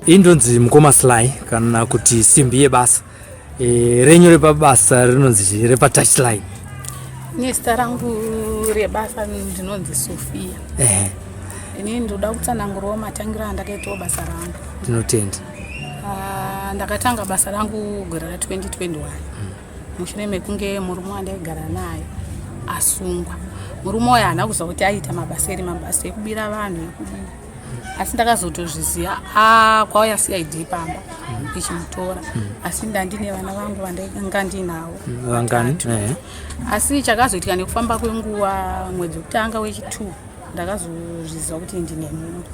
Indonzi mukoma Sly kana kuti simbi yebasa. Renyo repabasa rinonzi repa touchline. Nesta rangu rebasa ndinonzi Sofia. Ini ndoda kutsanangura matangira ndakaitwa basa rangu. Tinotenda. Ndakatanga basa rangu gore ra 2021. Mushure mekunge murume wandaigara naye asungwa. Murume uyu haana kuziva kuti aita mabasa ekubira vanhu ekudii. Asi ndakazotozviziva kwauya CID pamba ichimutora. Asi ndandine vana vangu vandainga ndinavo. Vangani? Asi chakazoitika nekufamba kwenguva mwedzi wekutanga wechi2 ndakazozviziva kuti ndine mhuri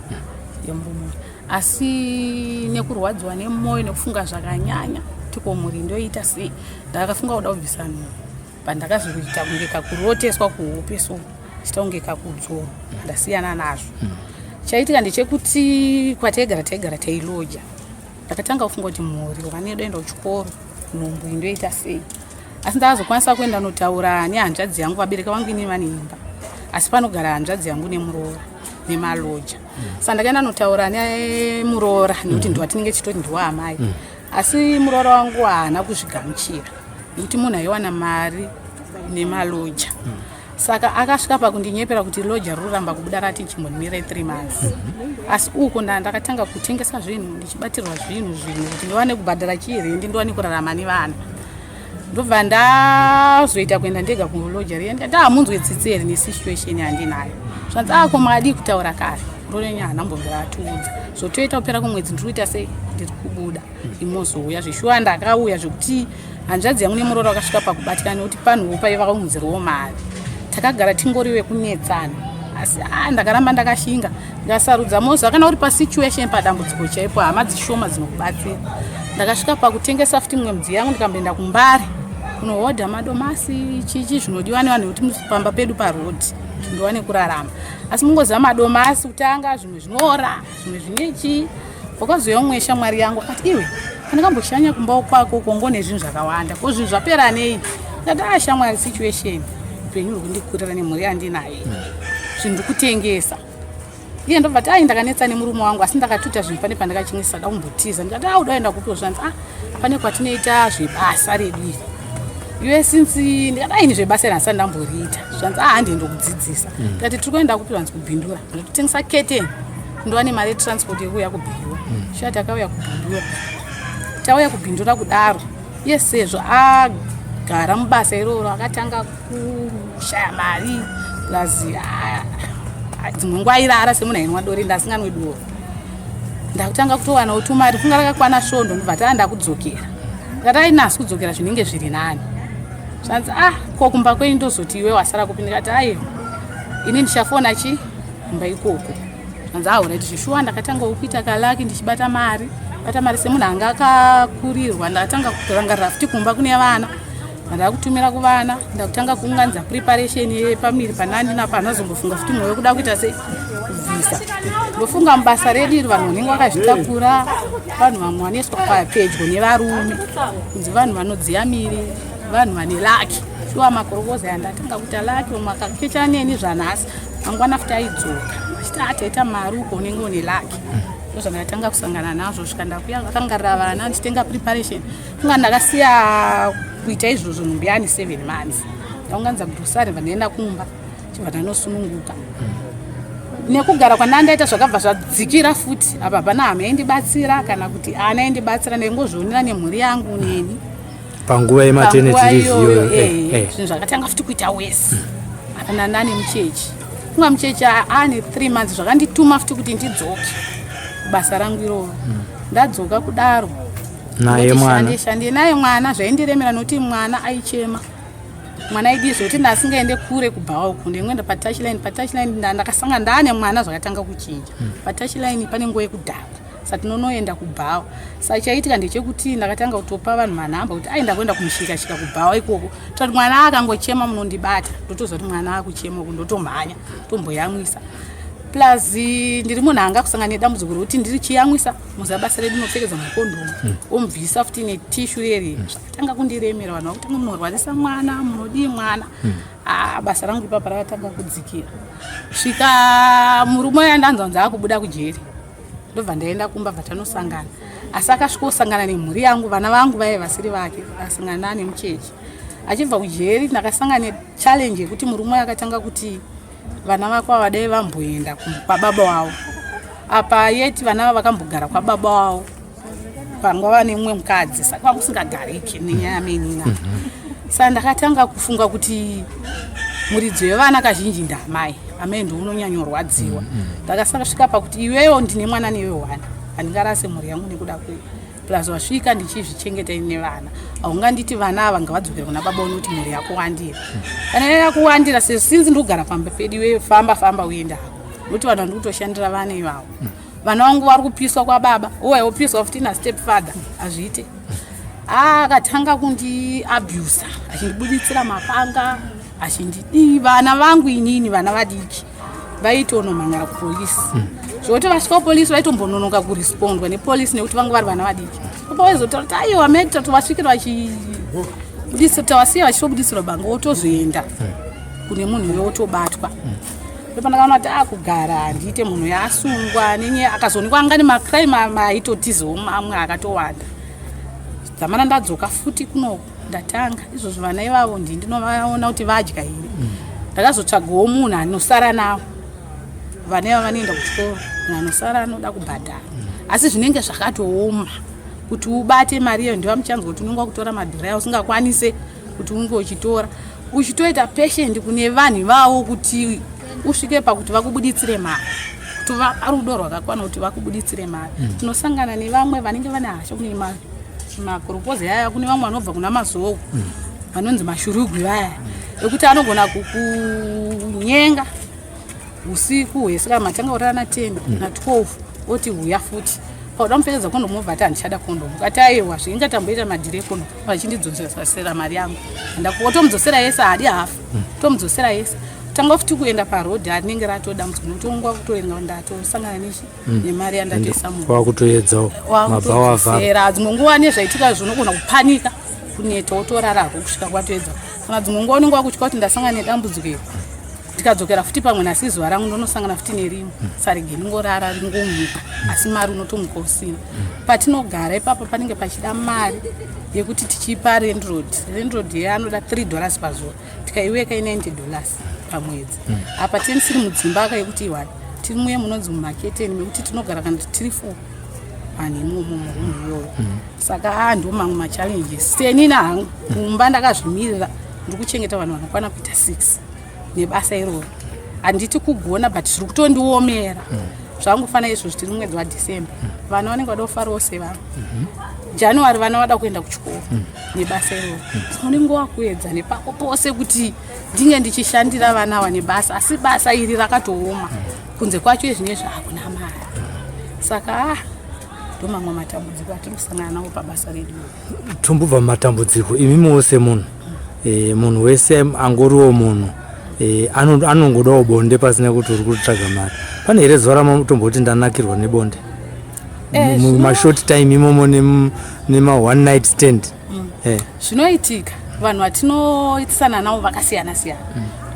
yemurume. Asi nekurwadziwa nemwoyo nekufunga zvakanyanya tiko mhuri ndoita sei ndakafunga kuda kubvisa nhumbu. Pandakazoita kunge kakuroteswa kuhope so chitonge kakudzoro ndasiyana nazvo. Chaitika ndechekuti kwategara tailoja. Ndakatanga kufunga kuti mhuri vanoenda kuchikoro nhumbu ndoita sei. Asi ndakazokwanisa kuenda notaura nehanzvadzi yangu vabereka vangu ine vane imba. Asi panogara hanzvadzi yangu nemuroora nemaloja. Saka ndakaenda notaura nemuroora nekuti ndowatinenge chitoti ndiwo amai. Asi muroora wangu haana kuzvigamuchira nekuti munhu aiwana mari nemaloja. Saka akasvika pakundinyepera kuti loja ruramba kubuda rati chimbonimira 3 months. Asi uko ndakatanga kutengesa zvinhu ndichibatirwa zvinhu kuti ndiwane kubhadhara chirendi ndiwane kurarama nevana. Ndobva ndazoita kuenda ndega kuloja riya ndamunzwe tsitseri nesituation yandinayo. Zvanzi koma adi kutaura kare rorenya hanambobvira atuudza zotoita kupera kumwedzi ndikuita sei ndiri kubuda imozouya zvishuwa ndakauya zvokuti hanzvadzi yangu nemuroora wakasvika pakubatikana nekuti panhuwo paiva kaunzirwawo mari. Takagara tingoriwe kunetsana. Asi ndakaramba ndakashinga ndikasarudza mozo kana uri pasituation padambudziko chaipo hama dzishoma dzinokubatsira. Ndakasvika pakutengesa futi mwe mudzi yangu ndikamboenda kuMbare kunohodha madomasi chichi zvinodiwa nevanhu kuti muzipamba pedu parodi ndiwane kurarama. Asi mungoziva madomasi kutanga zvimwe zvinora zvimwe zvinechi. Wakazouya umwe shamwari yangu akati iwe kandakamboshanya kumba kwako kongone zvinhu zvakawanda ko zvinhu zvapera nei. Ndati shamwari situation upenyu hwekundikurira nemhuri yandinayo zvinhu ndikutengesa. Iye ndobva ndakanetsa nemurume wangu asi ndakatuta zvinhu pane pandakachimwisa ndakumbotiza ndikati udaenda kupiwa zvanzi pane kwatinoita zvebasa redu iwe since ndikadai nezvebasa rasa ndamboriita zvanzi handendo kudzidzisa ndikati tiri kuenda kupiwa nzi kubhindura ndototengesa keteni ndowane mari yetransport yekuuya kubhindura. Shati akauya kubhindura tauya kubhindura kudaro iye sezvo agara mubasa iroro akatanga kushaya mari plazi dzimwe nguva airara semunhu ainwa dori ndasinganwe doro. Ndakutanga kutowana utumari funga rakakwana svondo ndobva taenda kudzokera. Ndikati ainasi kudzokera zvinenge zviri nani. Zvanzi ko kumba kwenyu ndozoti iwe wasara kupi. Ndikati ini ndichafona kumba ikoko. Zvanzi alright zvishuwa ndakatanga kuita kalaki ndichibata mari semunhu anga akakurirwa. Ndakatanga kurangarira futi kumba kune vana ndakutumira kuvana ndakutanga kuunganidza preparation yepamiri panani napanazombofunga futi mwoyo kuda kuita sei kubvisa. Ndofunga mubasa redu iri vanhu vanenge vakazvitakura vanhu vamwe vaneswa pedyo nevarume kunzi vanhu vanodziya miri vanhu vane laki shuwa makorokoza yandatanga kuita laki umwe akakecha neni zvanhasi mangwana futi aidzoka achiti ataita mari uko unenge une laki. Ndozvandatanga kusangana nazvo svika ndakuya vakangarira vana ndichitenga preparation funga ndakasiya kuita izvozvo nhumbi yani 7 months. Ndaunganidza grosari vandaenda kumba chibva ndanosununguka nekugara kwandandaita zvakabva zvadzikira futi apa hapana hama yaindibatsira kana kuti ana yaindibatsira ndaingozvionera nemhuri yangu neni panguva yematernity leave zvinhu zvakatanga futi kuita wesi. Hapana nane muchechi funga muchechi ane 3 months zvakandituma futi kuti ndidzoke basa rangu iroro. Ndadzoka kudaro ndishandishandie naye mwana zvaindiremera nokuti mwana aichema. Mwana aidi zvoti ndasingaende kure kubhawa uku ndingoenda patouchline ndakasanga ndane mwana zvakatanga kuchinja. Patouchline pane nguva yekudhara saka tinonoenda kubhawa. Saka chaitika ndechekuti ndakatanga kutopa vanhu manhamba kuti ndakuenda kumushika kubhawa ikoko toti mwana akangochema munondibata ndotoziva kuti mwana akuchema uku ndotomhanya tomboyamwisa. Plus ndiri munhu anga kusangana nedambudziko rokuti ndiri chiyamwisa muzabasa redu nopfekedza makondomu omubvisa futi netishu reri zvakatanga kundiremera vanhu vakutanga munorwarisa mwana munodii mwana. Basa rangu ipapa rakatanga kudzikira svika murume yandanzvanzi akubuda kujeri ndobva ndaenda kumba vatanosangana. Asi akasvika kusangana nemhuri yangu, vana vangu vaiva vasiri vake, akasangana naye nemuchechi. Achibva kujeri ndakasangana nechallenge yekuti murume akatanga kuti vana vako vadai vamboenda kwababa wavo. Apa yeti vana vakambogara kwababa wavo panga vane mumwe mukadzi, saka vakusingagariki nenyaya menina. Saka ndakatanga kufunga kuti muridzo yevana kazhinji ndamai, amai ndiwo unonyanyorwadziwa. Ndakasvika pakuti iwewo ndine mwana newe wana, handingarase mhuri yangu nekuda kwe plus wasvika ndichizvichengeta ine vana. Haunganditi vana ava ngavadzokere kuna baba uno kuti mhuri yako wandira. Kana yakuwandira sinzi ndogara pamba pedu, iwe famba uenda hako. Nokuti vanhu vandiri kutoshandira vana ivavo. Vana vangu vari kupiswa kwababa, uye wopiswa futi step father, hazviite. Akatanga kundi abuse, achindibuditsira mapanga, achindidii. Vana vangu inini, vana vadiki, vaitonomhanyira kupolisi. Zvoti vasvika kupolisi vaitombononoka kurespondwa nepolisi nekuti vangu vari vana vadiki. Vaizotara kuti aiwa meta vasvikira vachibudisira, tawasiya vachitobudisirwa banga, wotozoenda kune munhu wotobatwa. Ndopandakaona kuti akugara ndiite munhu yasungwa nenye akazonikwa anga nemacrime aitotizewo mamwe akatowanda. Zamana ndadzoka futi kuno ndatanga izvozvo vana ivavo ndinovaona kuti vadya here. Ndakazotsvagawo munhu anosara nawo. Vana ivavo vanoenda kuchikoro, munhu anosara anoda kubhadhara. Asi zvinenge zvakatooma kuti ubate mari iyo, ndiva muchanzwa kuti unonga kutora madhiraya usingakwanise kuti unge uchitora. Uchitoita patient kune vanhu ivavo kuti usvike pakuti vakubuditsire mari. Kuti rudo rwakakwana kuti vakubuditsire mari. Tinosangana nevamwe vanenge vane hasha kune makurupozi aya, kune vamwe vanobva kuna mazoko vanonzi mashurugwi vaya, ekuti anogona kukunyenga usiku hwese kana matanga urara na 10 na 12 oti huya futi. Pauda mupfekedzwa kondomu vati handichada kondomu. Kati aiwa zvingatamboita madhire kondomu vachindidzosera mari yangu. Ndakutomudzosera yese hadi hafu. Tomudzosera yese. Tanga futi kuenda parodhi anenge ratodambudzwa notongwa kutoenda ndatosangana nemari yandatoisa munhu. Wakutoedzawo mabhawa vava. Dzimwe nguva nezvaitika zvinogona kupanika kuneta wotorarako kusvika kwatoedza. Kana dzimwe nguva unenge wakutya kuti ndasangana nedambudziko ndikadzokera futi pamwe nasi zuva rangu ndonosangana futi nerimwe. Sarege ndingorara ringomuka asi mari unotomuka usina. Patinogara ipapo panenge pachida mari yekuti tichipa landlord. Landlord ye anoda $3 pazuva. Tikaiweka $90 pamwedzi. Apa tinisiri mudzimba akayekuti iwani timuye munonzi mumaketeni mekuti tinogara kana tiri 4 vanhu imomo murumu iyoyo. Saka ndo mamwe machallenges. Senina hangu kumba ndakazvimirira ndiri kuchengeta vanhu vanokwana kuita 6 nebasa iroro. Handiti kugona but zviri kutondiomera. Zvangofana izvo zvitiri mwedzi waDhisemba. Vana vanenge vada kufarawo sevanhu. January vana vada kuenda kuchikoro nebasa iroro. Unenge wakuedza nepako pose kuti ndinge ndichishandira vana ava nebasa, asi basa iri rakatooma. Kunze kwacho izvinezvi hakuna mari. Saka ndo mamwe matambudziko atiri kusangana nawo pabasa redu. Tombobva matambudziko imimi wose munhu wese angoriwo munhu anongodawo bonde pasina kuti uri kutsvaga mari. Pane here zuva ramamutomboti ndanakirwa nebonde mumashort time imomo nema one night stand? Zvinoitika vanhu vatinoitisana navo vakasiyana siyana.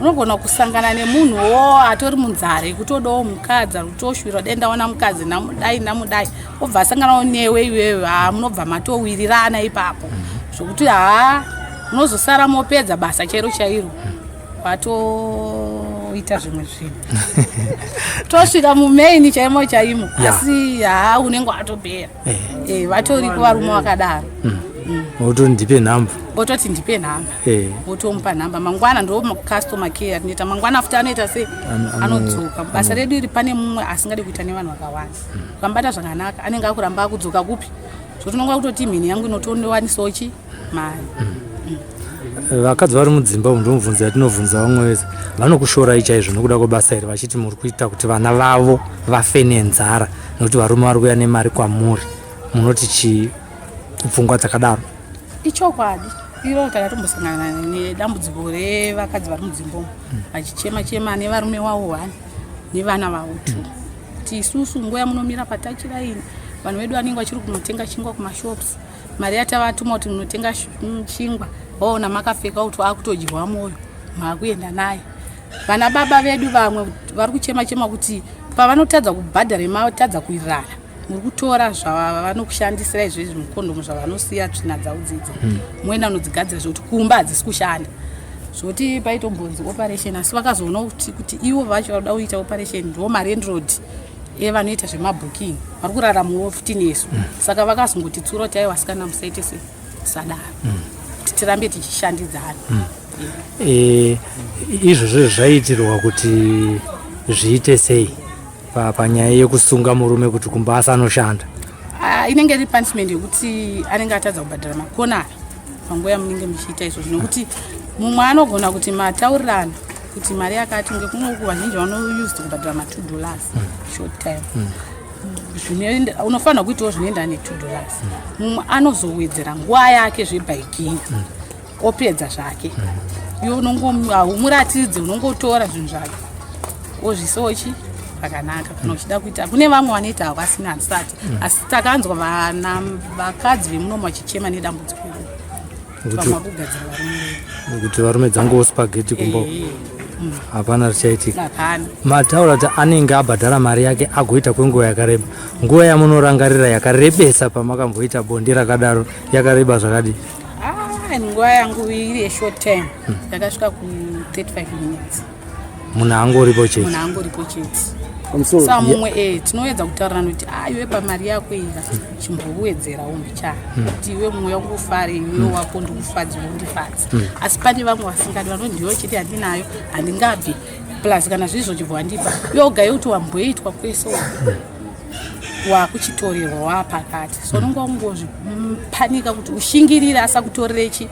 Unogona kusangana nemunhuwo atori munzare kutodawo mukadzi kutoshwira denda wana mukadzi namudai obva asanganawo newe iwewe munobva matowirirana ipapo zvokuti munozosara mopedza basa chairo chairo watoita zvimwe zvinhu tosvika mumain chaimo asi unenge watopera vatori kuvarume vakadaro. Wototi ndipe nhamba. Wototi ndipe nhamba. Wotomupa nhamba. Mangwana ndo customer care anoita. Mangwana futi anoita sei anodzoka. Basa redu iri pane mumwe asingade kuita nevanhu vakawanda. Ukambata zvakanaka anenge akuramba akudzoka kupi. Zvotinonga kutoti mhini yangu inotondowanisawo mari. Vakadzi vari mudzimba ndomubvunza yatinovhunza vamwe vese vanokushorai chaizvo nokuda kwebasa iri vachiti muri kuita kuti vana vavo vafe nenzara nokuti varume vari kuuya nemari kwamuri. Munoti chii pfungwa dzakadaro? Ichokwadi. Iro takatombosangana nedambudziko revakadzi vari mudzimba vachichema nevarume wavo 1 nevana vavo 2 kuti isusu nguva yamunomira patachiraini vanhu vedu vanenge vachiri kunotenga chingwa kumashops, mari yatavatuma kuti munotenga chingwa vaona makapfeka kuti vakutodyirwa moyo makuenda naye. Vana baba vedu vamwe vari kuchema kuti pavanotadza kubhadhara matadza kuirirana muri kutora zvavanokushandisira izvezvi mukondomu zvavanosiya tsvina dzavo dzidzi muenda anodzigadzira zvokuti kumba hadzisi kushanda zvoti paitombonzi operation asi vakazoona kuti ivo vacho vauda kuita operation ndo marendroad evanoita zvemabooking vari kurarama muofiti nesu saka vakazongoti tsuro tai vasikana musaite sadaro kuti tirambe tichishandidzana izvozvo zvaitirwa kuti zviite sei panyaya yekusunga murume kuti kumba asanoshanda? Inenge iri punishment yekuti anenge atadza kubhadhara makonara panguva yamunenge muchiita izvozvo nokuti mumwe anogona kuti mataurirana kuti mari yakati kunge kunoku vazhinji vanoused kubhadhara $2 short time unofanira kuitawo zvinoenda $2 mumwe anozowedzera nguva yake zvebaikinga opedza zvake iwe unongomuratiridze unongotora zvinhu zvake ozvisochi pakanaka kana uchida kuita kune vamwe vanoita havasina hansati asi takanzwa vakadzi vemunomu vachichema nedambudziko pamakugadzira varume kuti varume dzangowo spaghetti kumba hapana richaitika. Mataura kuti anenge abhadhara mari yake agoita kwenguva yakareba. Nguva yamunorangarira yakarebesa pamakamboita bonde rakadaro yakareba zvakadi? Nguva yangu iri yeshort time yakasvika ku 35 minutes. Munhu angoripo chete? Munhu angoripo chete. Saka mumwe tinoedza kutaurana kuti iwe pamari yako ika chimbowedzerawo mbichana kuti iwe mumwe wakufare iwe wako ndikufadzi undifadzi asi pane vamwe vasingadi vanoti ndiyo chete handinayo handingabvi plus kana zvizvo chibva ndipa yoga yekuti wamboitwa kwese wakuchitorerwa wapakati so unenge ungozvipanika kuti ushingirire asakutorerechi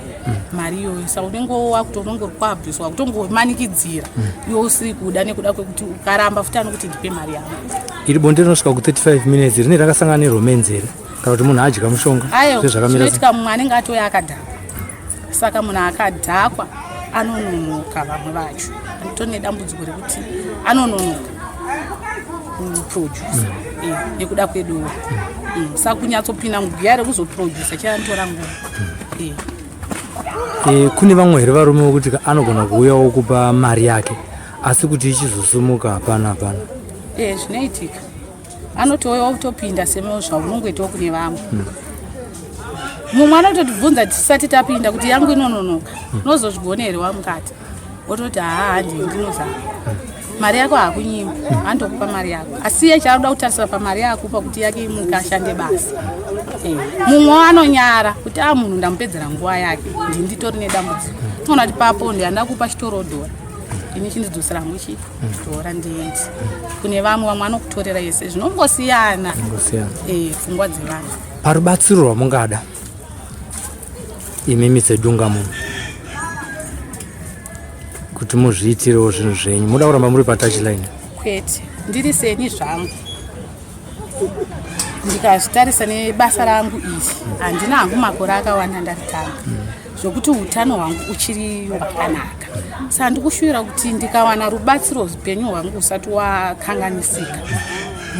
mari iyoyo saka unenge wakutonongori kwabviswa kutongomanikidzira iwe usiri kuda nekuda kwekuti ukaramba futi anokuti ndipe mari yangu. Iri bonde rinosvika ku 35 minutes rine rakasangana neromance here kana kuti munhu adya mushonga? Zvinoitika mumwe anenge atoya akadhakwa saka munhu akadhakwa anononoka vamwe vacho anditoni nedambudziko rekuti anononoka producer nekuda kwedu saka kunyatsopinda mugiya rekuzoproducer chaanotora nguva. Kune vamwe here varume vokuti anogona kuuyawo kupa mari yake asi kuti ichizosumuka hapana? Zvinoitika anotouyawo kutopinda semozvaunongoitawo kune vamwe mumwe anototibvunza tisati tapinda kuti yangu inononoka nozozvigone here wamukati ototi ndinozama mari yako hakunyima andokupa mari yako asi iye chaanoda kutarisira pamari yako pakuti yake imuka ashande basa. Mumwe anonyara kuti munhu ndamupedzera nguva yake nditori nedambudziko ona kuti papo ndiyanda kupa chitoro dhora ini chindidzosera muchi dhora ndienzi kune vamwe anokutorera yese zvinongosiyana pfungwa dzevanhu. Parubatsiro rwamungada imimi sedunga munhu kuti muzviitirewo zvinhu zvenyu muda kuramba muri patouchline? Kwete ndiri seni zvangu ndikazvitarisa nebasa rangu iri handina hangu makore akawanda ndaritanga zvokuti utano hwangu uchiri hwakanaka saka ndikushuvira kuti ndikawana rubatsiro upenyu hwangu usati wakanganisika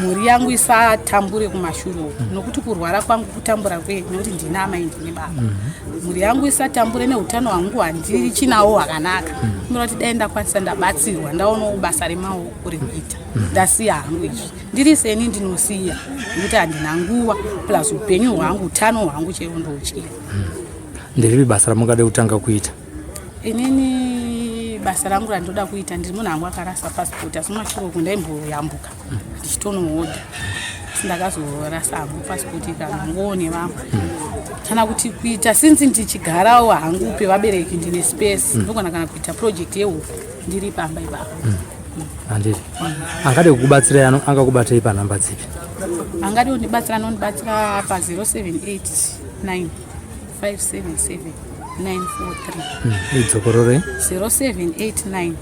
mhuri yangu isatambure kumashure nokuti kurwara kwangu kutambura kwenyu nekuti ndina amai ndine baba mhuri yangu isatambure neutano hwangu handiri chinawo hwakanaka ndinoda kuti dai ndakwanisa ndabatsirwa ndaonawo basa remaoko rekuita ndasiya hangu izvi ndiri seni ndinosiya nekuti handina nguva plus upenyu hwangu utano hwangu chaiwo ndouchira. Ndiripi basa ramungada kutanga kuita? Inini basa rangu randoda kuita ndiri munhu angu akarasa passport asi mashure kundaimboyambuka ndichitonohodha sindakazorasa hangu passport ikanongoone vamwe kana kuti kuita since ndichigarawo hangu pevabereki ndine space ndogona kana kuita project yehuku ndiri pamba ipapo. Handiri angade kukubatsirai angakubatai panhamba dzipi? Angade kundibatsira anondibatsira pa 0789 577 943 idzokorore 0789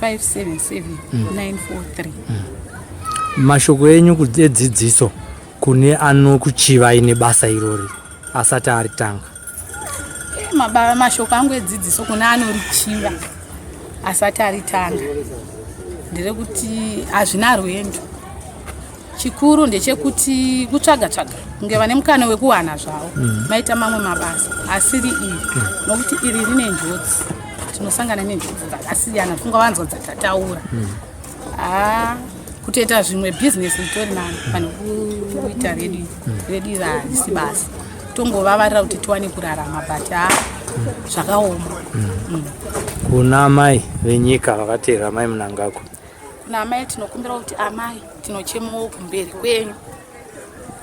577 943. Mashoko enyu kudzidziso kune anokuchivai nebasa irori asati aritanga? Mashoko angu edzidziso kune anorichiva asati aritanga nderekuti hazvina rwendo chikuru ndechekuti kutsvaga kunge vane mukana wekuwana zvavo maita mamwe mabasa asiri iri nokuti iri rine njodzi tinosangana nenjodzi dzakasiyana tingavanzwa dzatataura kutoita zvimwe business itori nani pane kuita ready rasi basa tongovavarira kuti tiwane kurarama but zvakaoma. Kuna amai venyika vakatera amai Munangagwa, kuna amai tinokumbira kuti amai tinochemawo kumberi kwenyu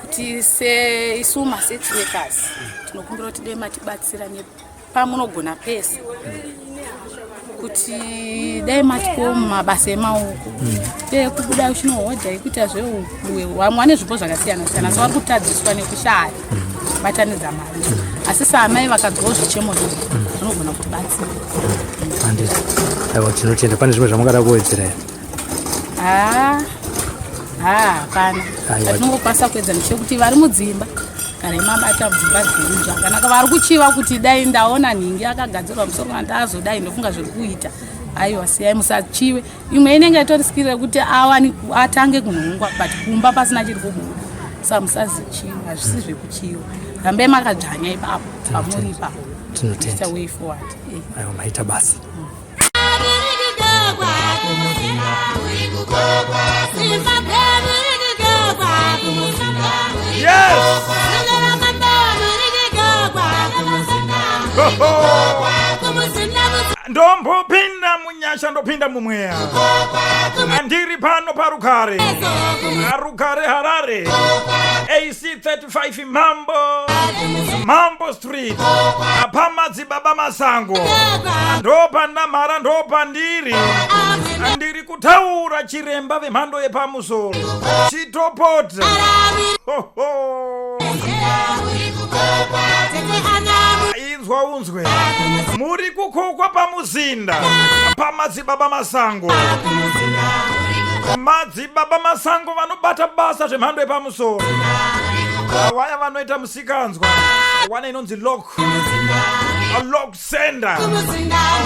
kuti isu masex workers tinokumbira kuti dai matibatsira nepamunogona pese kuti dai matiko mumabasa emaoko dai kubuda uchinohodha ikuita vamwe vane zvipo zvakasiyana siyana so vari kutadziswa nekushaya kubatanidza mari asi saamai vakadzowo zvichemo zvinogona kutibatsira. Aiwa, tinotenda. Pane zvimwe zvamungada kuwedzera here? Hapana. Atinongokwanisa kuedza nechekuti vari mudzimba kana imabata mudzimba dzenyu zvakanaka vari kuchiva kuti dai ndaona nhingi akagadzirwa musoro andazodai ndofunga zviri kuita. Aiwa, siyai musachiwe. Imwe inenge itorisikirire kuti atange kunhongwa but kumba pasina chiri kubuda. Saka musazichiwa, hazvisi zvekuchiwa. Rambai makadzvanya ipapo pamuri ipapo. Tinotenda. Way forward. Aiwa, maita basa. Yes! Ndombopinda munyasha ndopinda mumweya. Andiri pano parukare. Rukare Harare. AC35 Mambo Street. Apamadzi baba masango. Ndopa ndamhara ndopa ndiri. Andiri kutaura chiremba vemhando yepamusoro. Chitopota. Inzwa unzwe. Muri kukokwa pamuzinda. Pamadzibaba masango. Madzibaba masango vanobata basa zvemhando yepamusoro. Vaya vanoita musikanzwa. Wana inonzi lock sender.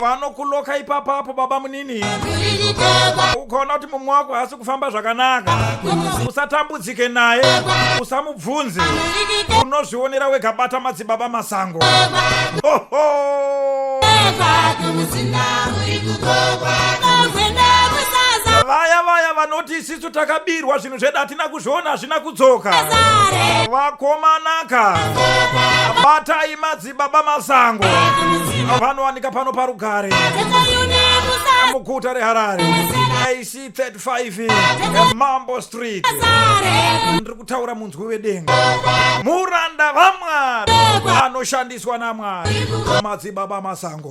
Vanokuloka ipapapo baba munini. Ukaona kuti mumwe wako hasi kufamba zvakanaka, usatambudzike naye, usamubvunze. Unozvionera wega, bata madzibaba masango. Vaya vanoti isisu takabirwa zvinhu zvedu hatina kuzviona hazvina kudzoka. Vakomanaka. Batai madzibaba masango. Vanowanika pano parugare. Muguta reHarare. AC35 Mambo Street. Ndiri kutaura munzwi wedenga. Muranda vaMwari anoshandiswa naMwari. Madzibaba masango.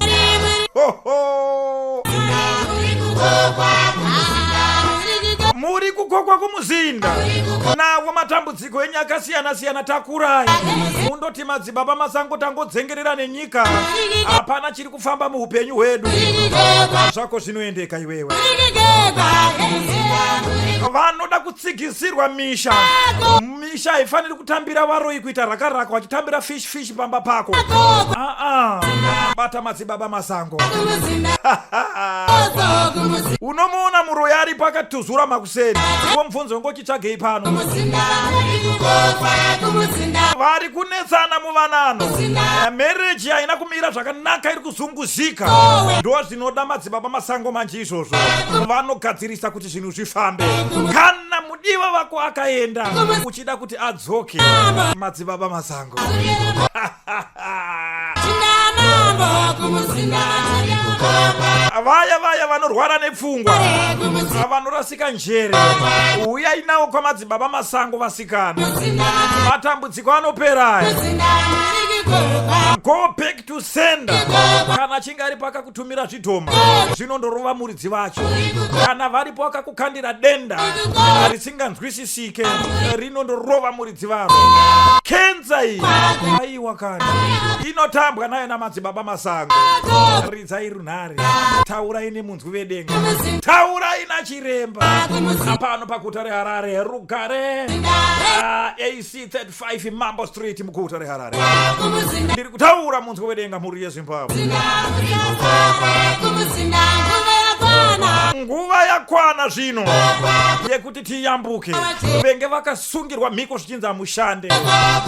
Muri kukokwa kumuzinda. Nawo matambudziko enyika siyana siyana takurai. Mundoti madzibaba masango tangodzengerera nenyika. Hapana chiri kufamba muupenyu hwedu. Zvako zvinoendeka iwewe. Vanoda kutsigisirwa misha. Misha haifaniri kutambira varoi kuita rakaraka vachitambira fish pamba pako. Bata madzibaba masango. Unomuona muroi ari pakatuzura makuseni. Womubvunza ngochitsvagei pano. Vari kunetsana muvanano. Marriage haina kumira zvakanaka, iri kuzunguzika. Ndo zvinoda madzibaba masango manje izvozvo. Vanogadzirisa kuti zvinhu zvifambe. Kana mudiwa wako akaenda uchida kuti adzoke, madzibaba masango. Vaya vanorwara nepfungwa, vanorasika njere, uyai nawo kwamadzibaba masango vasikana. Matambudziko anopera. Go back to sender. Kana chingari pakakutumira zvidhoma, zvinondorova muridzi vacho. Kana varipo akakukandira denda risinganzwisisike, rinondorova muridzi varo. Kenza iyi aiwa kana inotambwa nayo namadzibaba masango. Ridzai runhare, taurai nemunzwi wedenga, taurai nachiremba. Apano paguta reHarare, rugare AC35 Mambo Street muguta reHarare. Ndiri kutaura munzwi wedenga, mhuri yeZimbabwe. nguva yakwana zvino yekuti tiyambuke. Venge vakasungirwa mhiko zvichinzi hamushande,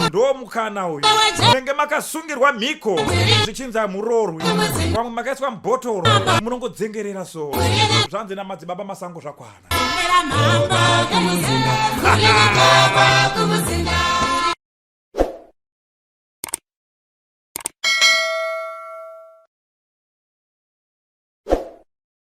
ndo mukana uyu. Venge makasungirwa mhiko zvichinzi hamurorwi, vamwe makaiswa mubhotoro munongodzengerera so. Zvanzi namadzibaba masango zvakwana.